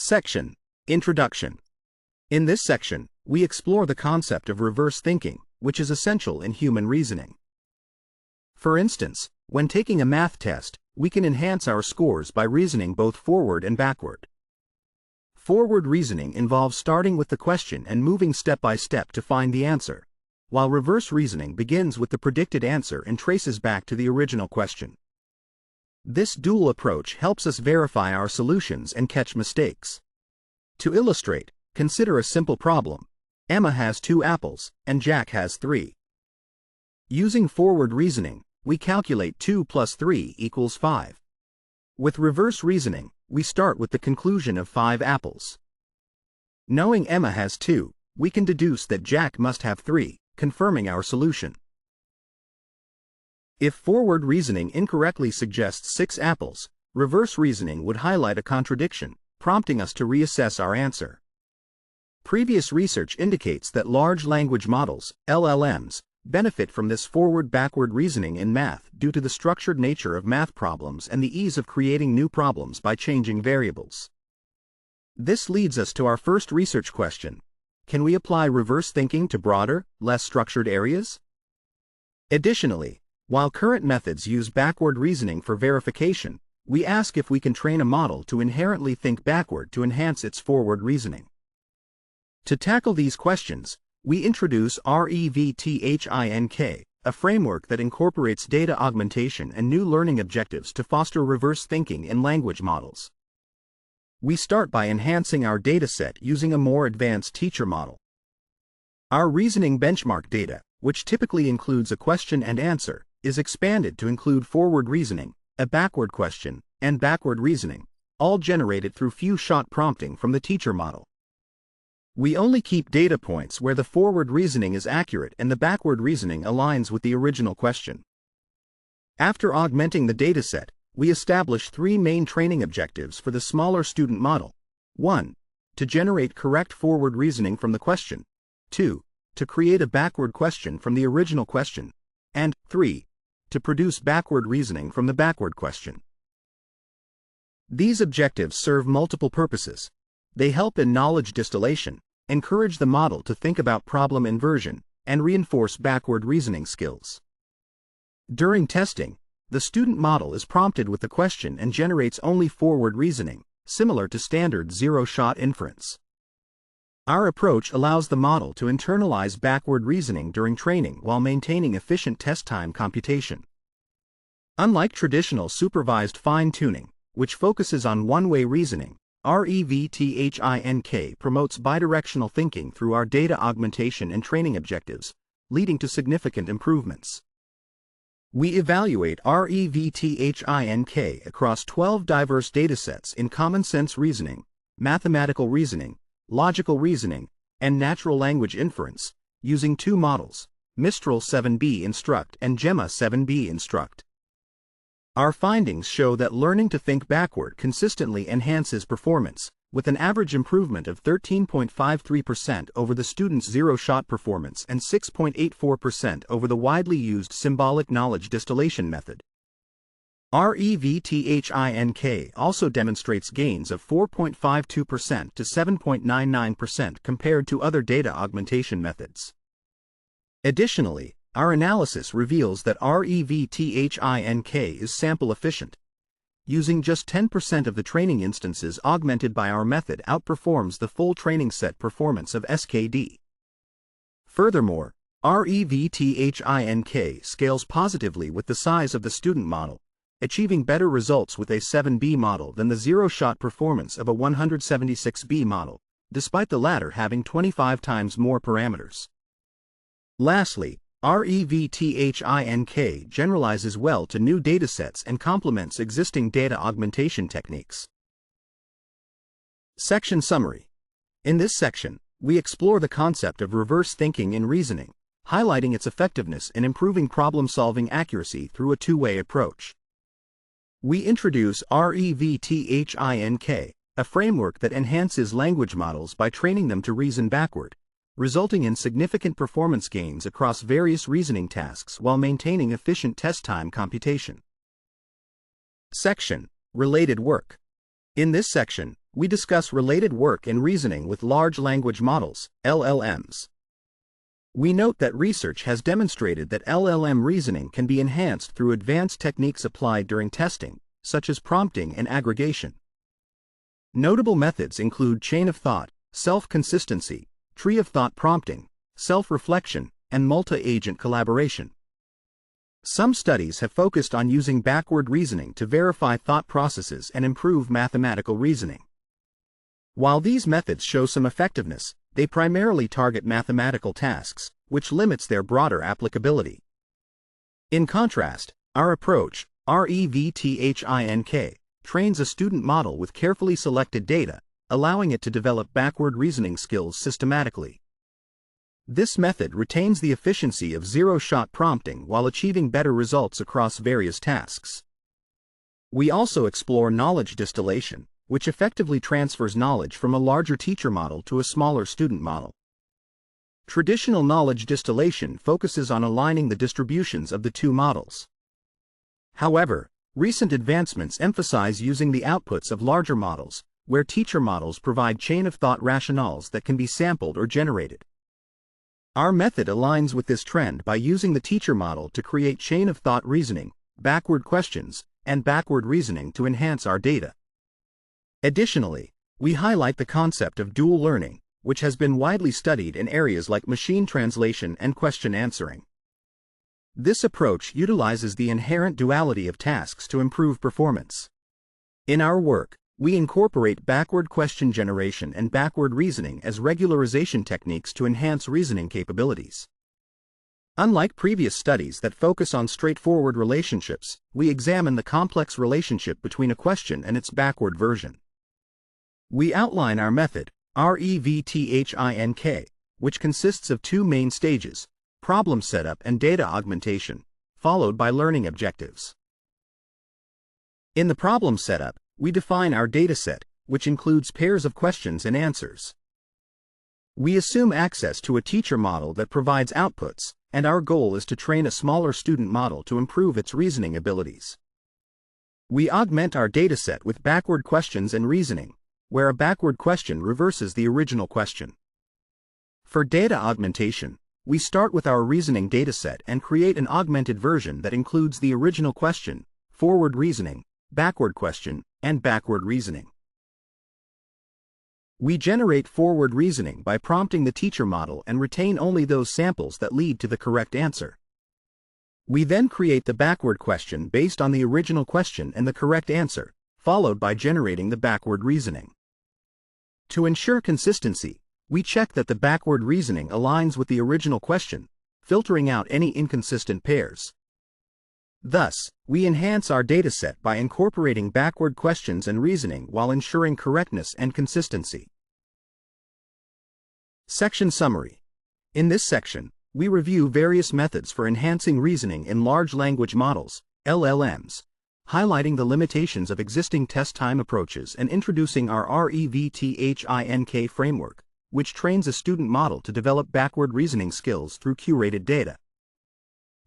Section: Introduction. In this section, we explore the concept of reverse thinking, which is essential in human reasoning. For instance, when taking a math test, we can enhance our scores by reasoning both forward and backward. Forward reasoning involves starting with the question and moving step by step to find the answer, while reverse reasoning begins with the predicted answer and traces back to the original question. This dual approach helps us verify our solutions and catch mistakes. To illustrate, consider a simple problem. Emma has 2 apples, and Jack has 3. Using forward reasoning, we calculate 2 plus 3 equals 5. With reverse reasoning, we start with the conclusion of 5 apples. Knowing Emma has 2, we can deduce that Jack must have 3, confirming our solution. If forward reasoning incorrectly suggests 6 apples, reverse reasoning would highlight a contradiction, prompting us to reassess our answer. Previous research indicates that large language models, LLMs, benefit from this forward-backward reasoning in math due to the structured nature of math problems and the ease of creating new problems by changing variables. This leads us to our first research question: can we apply reverse thinking to broader, less structured areas? Additionally, while current methods use backward reasoning for verification, we ask if we can train a model to inherently think backward to enhance its forward reasoning. To tackle these questions, we introduce REVTHINK, a framework that incorporates data augmentation and new learning objectives to foster reverse thinking in language models. We start by enhancing our dataset using a more advanced teacher model. Our reasoning benchmark data, which typically includes a question and answer, is expanded to include forward reasoning, a backward question, and backward reasoning, all generated through few-shot prompting from the teacher model. We only keep data points where the forward reasoning is accurate and the backward reasoning aligns with the original question. After augmenting the dataset, we establish 3 main training objectives for the smaller student model. 1. To generate correct forward reasoning from the question. 2. To create a backward question from the original question. And 3. To produce backward reasoning from the backward question. These objectives serve multiple purposes. They help in knowledge distillation, encourage the model to think about problem inversion, and reinforce backward reasoning skills. During testing, the student model is prompted with the question and generates only forward reasoning, similar to standard zero-shot inference. Our approach allows the model to internalize backward reasoning during training while maintaining efficient test time computation. Unlike traditional supervised fine-tuning, which focuses on one-way reasoning, REVTHINK promotes bidirectional thinking through our data augmentation and training objectives, leading to significant improvements. We evaluate REVTHINK across 12 diverse datasets in common sense reasoning, mathematical reasoning, logical reasoning, and natural language inference, using 2 models, Mistral 7B Instruct and Gemma 7B Instruct. Our findings show that learning to think backward consistently enhances performance, with an average improvement of 13.53% over the student's zero-shot performance and 6.84% over the widely used symbolic knowledge distillation method. REVTHINK also demonstrates gains of 4.52% to 7.99% compared to other data augmentation methods. Additionally, our analysis reveals that REVTHINK is sample efficient. Using just 10% of the training instances augmented by our method outperforms the full training set performance of SKD. Furthermore, REVTHINK scales positively with the size of the student model, achieving better results with a 7B model than the zero-shot performance of a 176B model, despite the latter having 25 times more parameters. Lastly, REVTHINK generalizes well to new datasets and complements existing data augmentation techniques. Section Summary. In this section, we explore the concept of reverse thinking in reasoning, highlighting its effectiveness in improving problem-solving accuracy through a 2-way approach. We introduce REVTHINK, a framework that enhances language models by training them to reason backward, resulting in significant performance gains across various reasoning tasks while maintaining efficient test time computation. Section: Related work. In this section, we discuss related work in reasoning with large language models, LLMs. We note that research has demonstrated that LLM reasoning can be enhanced through advanced techniques applied during testing, such as prompting and aggregation. Notable methods include chain of thought, self-consistency, tree of thought prompting, self-reflection, and multi-agent collaboration. Some studies have focused on using backward reasoning to verify thought processes and improve mathematical reasoning. While these methods show some effectiveness, they primarily target mathematical tasks, which limits their broader applicability. In contrast, our approach, REVTHINK, trains a student model with carefully selected data, allowing it to develop backward reasoning skills systematically. This method retains the efficiency of zero-shot prompting while achieving better results across various tasks. We also explore knowledge distillation, which effectively transfers knowledge from a larger teacher model to a smaller student model. Traditional knowledge distillation focuses on aligning the distributions of the two models. However, recent advancements emphasize using the outputs of larger models, where teacher models provide chain-of-thought rationales that can be sampled or generated. Our method aligns with this trend by using the teacher model to create chain-of-thought reasoning, backward questions, and backward reasoning to enhance our data. Additionally, we highlight the concept of dual learning, which has been widely studied in areas like machine translation and question answering. This approach utilizes the inherent duality of tasks to improve performance. In our work, we incorporate backward question generation and backward reasoning as regularization techniques to enhance reasoning capabilities. Unlike previous studies that focus on straightforward relationships, we examine the complex relationship between a question and its backward version. We outline our method, REVTHINK, which consists of two main stages, problem setup and data augmentation, followed by learning objectives. In the problem setup, we define our dataset, which includes pairs of questions and answers. We assume access to a teacher model that provides outputs, and our goal is to train a smaller student model to improve its reasoning abilities. We augment our dataset with backward questions and reasoning, where a backward question reverses the original question. For data augmentation, we start with our reasoning dataset and create an augmented version that includes the original question, forward reasoning, backward question, and backward reasoning. We generate forward reasoning by prompting the teacher model and retain only those samples that lead to the correct answer. We then create the backward question based on the original question and the correct answer, followed by generating the backward reasoning. To ensure consistency, we check that the backward reasoning aligns with the original question, filtering out any inconsistent pairs. Thus, we enhance our dataset by incorporating backward questions and reasoning while ensuring correctness and consistency. Section Summary. In this section, we review various methods for enhancing reasoning in large language models, LLMs, highlighting the limitations of existing test time approaches and introducing our REVTHINK framework, which trains a student model to develop backward reasoning skills through curated data.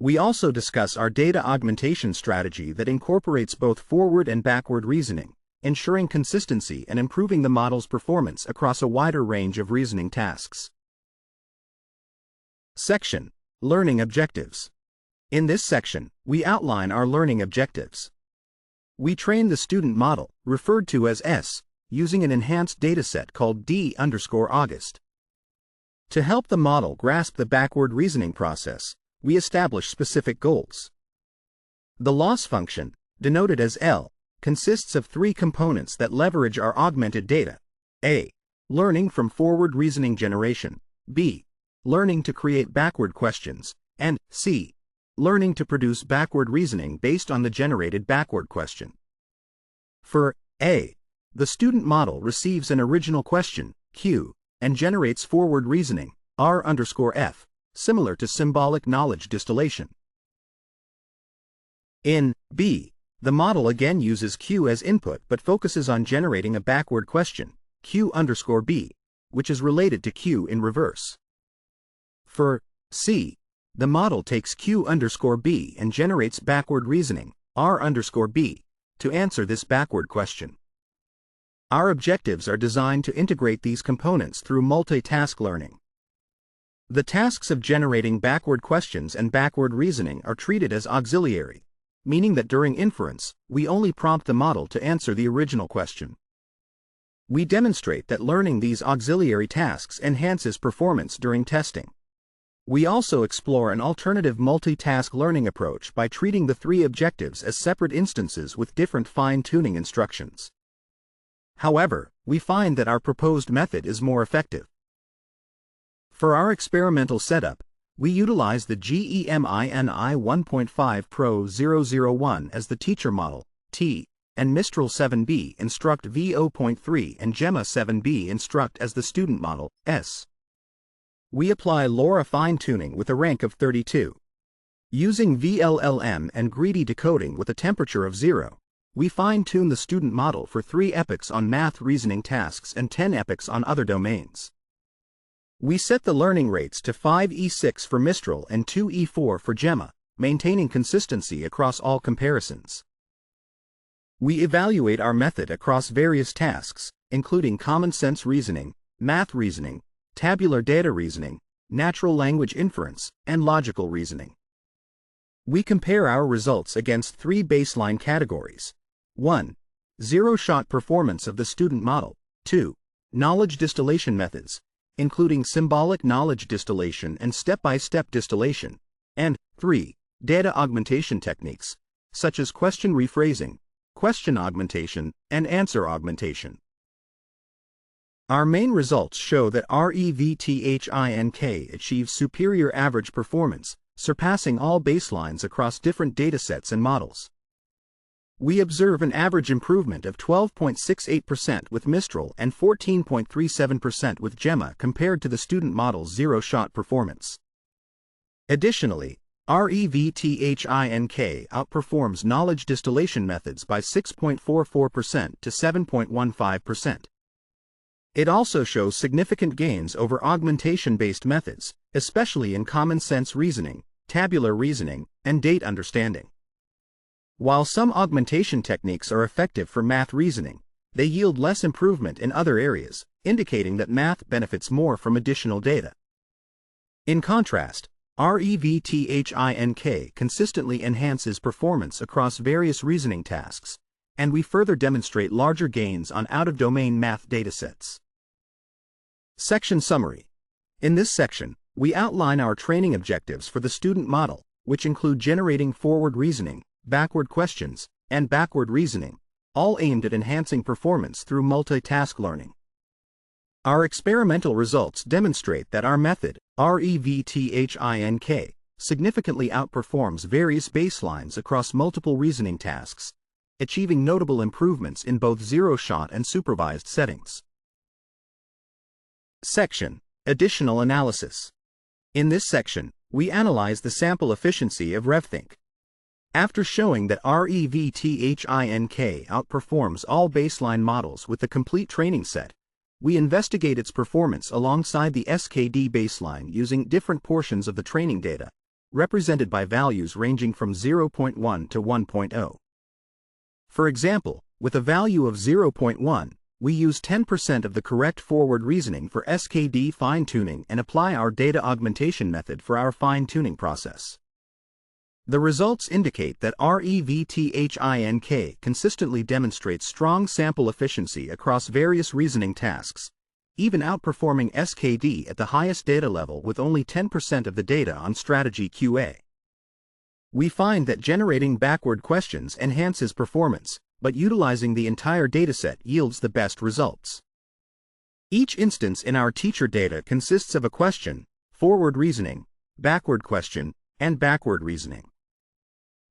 We also discuss our data augmentation strategy that incorporates both forward and backward reasoning, ensuring consistency and improving the model's performance across a wider range of reasoning tasks. Section: Learning Objectives. In this section, we outline our learning objectives. We train the student model, referred to as S, using an enhanced dataset called D_August. To help the model grasp the backward reasoning process, we establish specific goals. The loss function, denoted as L, consists of three components that leverage our augmented data: A. Learning from forward reasoning generation, B. Learning to create backward questions, and C. Learning to produce backward reasoning based on the generated backward question. For A, the student model receives an original question, Q, and generates forward reasoning, R_F, similar to symbolic knowledge distillation. In B, the model again uses Q as input but focuses on generating a backward question, Q_B, which is related to Q in reverse. For C, the model takes Q_B and generates backward reasoning, R_B, to answer this backward question. Our objectives are designed to integrate these components through multitask learning. The tasks of generating backward questions and backward reasoning are treated as auxiliary, meaning that during inference, we only prompt the model to answer the original question. We demonstrate that learning these auxiliary tasks enhances performance during testing. We also explore an alternative multitask learning approach by treating the three objectives as separate instances with different fine-tuning instructions. However, we find that our proposed method is more effective. For our experimental setup, we utilize the GEMINI 1.5 Pro 001 as the teacher model, T, and Mistral 7B Instruct V0.3 and Gemma 7B Instruct as the student model, S. We apply LoRa fine-tuning with a rank of 32. Using VLLM and greedy decoding with a temperature of 0, we fine-tune the student model for 3 epochs on math reasoning tasks and 10 epochs on other domains. We set the learning rates to 5E6 for Mistral and 2E4 for Gemma, maintaining consistency across all comparisons. We evaluate our method across various tasks, including common sense reasoning, math reasoning, tabular data reasoning, natural language inference, and logical reasoning. We compare our results against 3 baseline categories. 1. Zero-shot performance of the student model. 2. Knowledge distillation methods, including symbolic knowledge distillation and step-by-step distillation. And 3. Data augmentation techniques, such as question rephrasing, question augmentation, and answer augmentation. Our main results show that REVTHINK achieves superior average performance, surpassing all baselines across different datasets and models. We observe an average improvement of 12.68% with Mistral and 14.37% with Gemma compared to the student model's zero-shot performance. Additionally, REVTHINK outperforms knowledge distillation methods by 6.44% to 7.15%. It also shows significant gains over augmentation-based methods, especially in common sense reasoning, tabular reasoning, and date understanding. While some augmentation techniques are effective for math reasoning, they yield less improvement in other areas, indicating that math benefits more from additional data. In contrast, REVTHINK consistently enhances performance across various reasoning tasks, and we further demonstrate larger gains on out-of-domain math datasets. Section Summary. In this section, we outline our training objectives for the student model, which include generating forward reasoning, backward questions, and backward reasoning, all aimed at enhancing performance through multitask learning. Our experimental results demonstrate that our method, REVTHINK, significantly outperforms various baselines across multiple reasoning tasks, achieving notable improvements in both zero-shot and supervised settings. Section: Additional Analysis. In this section, we analyze the sample efficiency of RevThink. After showing that REVTHINK outperforms all baseline models with the complete training set, we investigate its performance alongside the SKD baseline using different portions of the training data, represented by values ranging from 0.1 to 1.0. For example, with a value of 0.1, we use 10% of the correct forward reasoning for SKD fine-tuning and apply our data augmentation method for our fine-tuning process. The results indicate that REVTHINK consistently demonstrates strong sample efficiency across various reasoning tasks, even outperforming SKD at the highest data level with only 10% of the data on strategy QA. We find that generating backward questions enhances performance, but utilizing the entire dataset yields the best results. Each instance in our teacher data consists of a question, forward reasoning, backward question, and backward reasoning.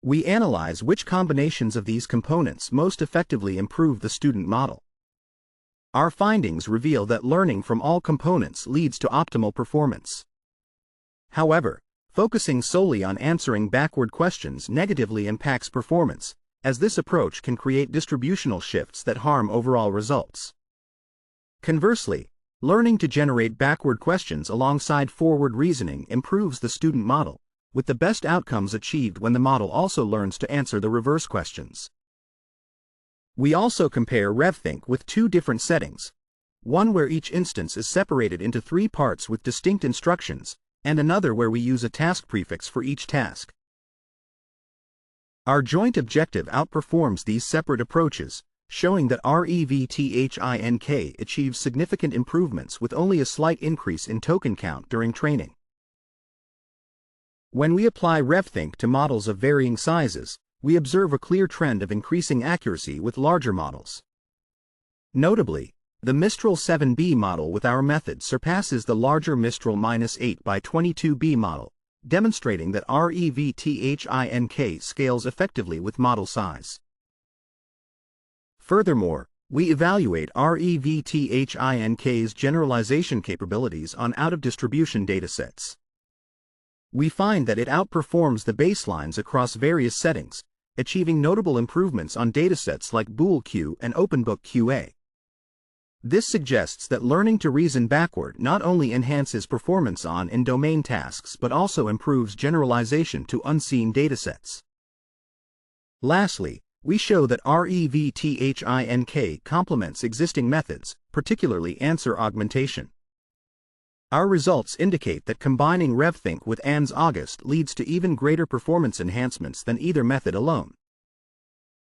We analyze which combinations of these components most effectively improve the student model. Our findings reveal that learning from all components leads to optimal performance. However, focusing solely on answering backward questions negatively impacts performance, as this approach can create distributional shifts that harm overall results. Conversely, learning to generate backward questions alongside forward reasoning improves the student model, with the best outcomes achieved when the model also learns to answer the reverse questions. We also compare RevThink with two different settings. One where each instance is separated into 3 parts with distinct instructions, and another where we use a task prefix for each task. Our joint outperforms these separate approaches, showing that RevThink achieves significant improvements with only a slight increase in token count during training. When we apply RevThink to models of varying sizes, we observe a clear trend of increasing accuracy with larger models. Notably, the Mistral 7B model with our method surpasses the larger Mistral -8x22B model, demonstrating that RevThink scales effectively with model size. Furthermore, we evaluate RevThink's generalization capabilities on out-of-distribution datasets. We find that it outperforms the baselines across various settings, achieving notable improvements on datasets like BoolQ and OpenBook QA. This suggests that learning to reason backward not only enhances performance on in-domain tasks but also improves generalization to unseen datasets. Lastly, we show that RevThink complements existing methods, particularly answer augmentation. Our results indicate that combining RevThink with ANS-August leads to even greater performance enhancements than either method alone.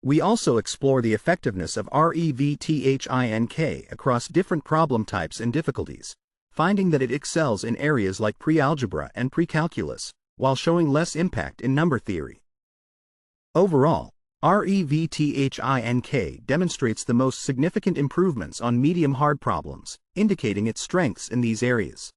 We also explore the effectiveness of RevThink across different problem types and difficulties, finding that it excels in areas like pre-algebra and pre-calculus, while showing less impact in number theory. Overall, RevThink demonstrates the most significant improvements on medium-hard problems, indicating its strengths in these areas.